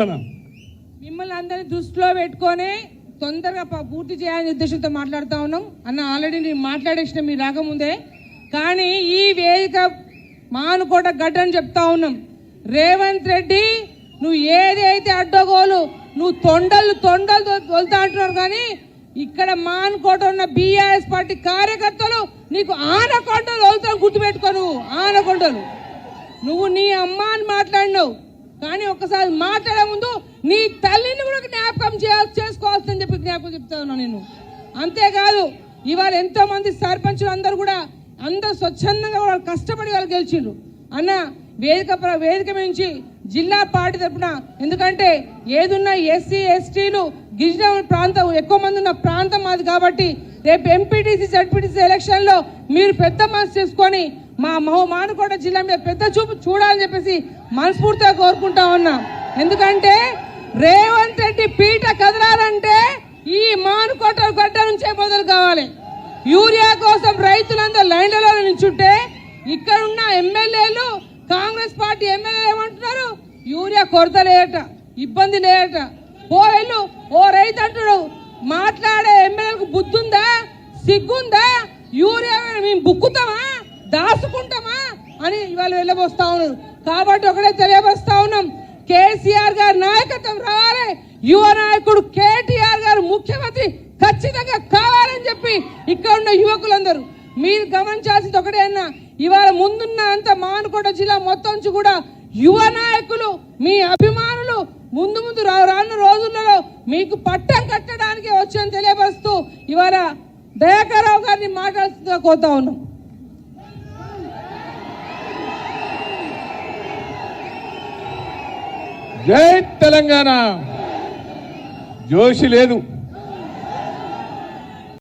మిమ్మల్ని అందరినీ దృష్టిలో పెట్టుకొని తొందరగా పూర్తి చేయాలనే ఉద్దేశంతో మాట్లాడుతూ ఉన్నాం అన్న. ఆల్రెడీ నేను మాట్లాడేసిన మీరు రాకముందే. కానీ ఈ వేదిక మానుకోట గడ్డని చెప్తా ఉన్నాం. రేవంత్ రెడ్డి నువ్వు ఏదైతే అడ్డగోలు నువ్వు తొండలు తొలుతా అంటున్నారు. కానీ ఇక్కడ మానుకోట ఉన్న బీఆర్ఎస్ పార్టీ కార్యకర్తలు నీకు ఆనకొండలు వదులుతాను, గుర్తుపెట్టుకో. నువ్వు ఆనకొండలు నువ్వు నీ అమ్మ అని మాట్లాడినావు. కానీ ఒక్కసారి మాట్లాడే ముందు నీ తల్లిని కూడా జ్ఞాపకం చేసుకోవాల్సిందని చెప్పి జ్ఞాపకం చెప్తా ఉన్నా నేను. అంతేకాదు ఇవాళ ఎంతో మంది సర్పంచులు అందరూ కూడా అందరూ స్వచ్ఛందంగా వాళ్ళు కష్టపడి వాళ్ళు గెలిచిండ్రు అన్న. వేదిక నుంచి జిల్లా పార్టీ తరఫున, ఎందుకంటే ఏదున్నా ఎస్సీ ఎస్టీలు గిరిజన ప్రాంతం ఎక్కువ మంది ఉన్న ప్రాంతం మాది కాబట్టి రేపు ఎంపీటీసీ జడ్పీటీసీ ఎలక్షన్లో మీరు పెద్ద మనసు చేసుకొని మా మానుకోట జిల్లా మీద పెద్ద చూపు చూడాలని చెప్పేసి మనస్ఫూర్తిగా కోరుకుంటా ఉన్నా. ఎందుకంటే రేవంత్ రెడ్డి పీట కదలాలంటే ఈ మానుకోట గడ్డ నుంచే మొదలు కావాలి. యూరియా కోసం రైతులందరూ లైన్లలో నిల్చుంటే ఇక్కడ ఉన్న ఎమ్మెల్యేలు కాంగ్రెస్ పార్టీ ఎమ్మెల్యేలు ఏమంటున్నారు? యూరియా కొరత లేదట, ఇబ్బంది లేదట. ఓ రైతు అంటుడు, మాట్లాడే ఎమ్మెల్యేలకు బుద్ధుందా, సిగ్గుందా? యూరియా మేము బుక్కుతామా, దాచుకుంటామా అని ఇవాళ వెళ్ళబోస్తా ఉన్నారు. కాబట్టి ఒకటే తెలియబోస్తా ఉన్నాం, కేసీఆర్ గారి నాయకత్వం రావాలి, యువ నాయకుడు కేటీఆర్ గారు ముఖ్యమంత్రి ఖచ్చితంగా కావాలని చెప్పి ఇక్కడ ఉన్న యువకులందరూ మీరు గమనించాల్సింది ఒకటే అన్న. ఇవాళ ముందున్న అంత మానుకోట జిల్లా మొత్తం నుంచి కూడా యువ నాయకులు మీ అభిమానులు ముందు రానున్న రోజులలో మీకు పట్టం కట్టడానికి వచ్చని తెలియపరుస్తూ ఇవాళ దయాకర్ రావు గారిని మాట్లాడుతూ కోరుతా ఉన్నాం. జై తెలంగాణ. జోషి లేదు.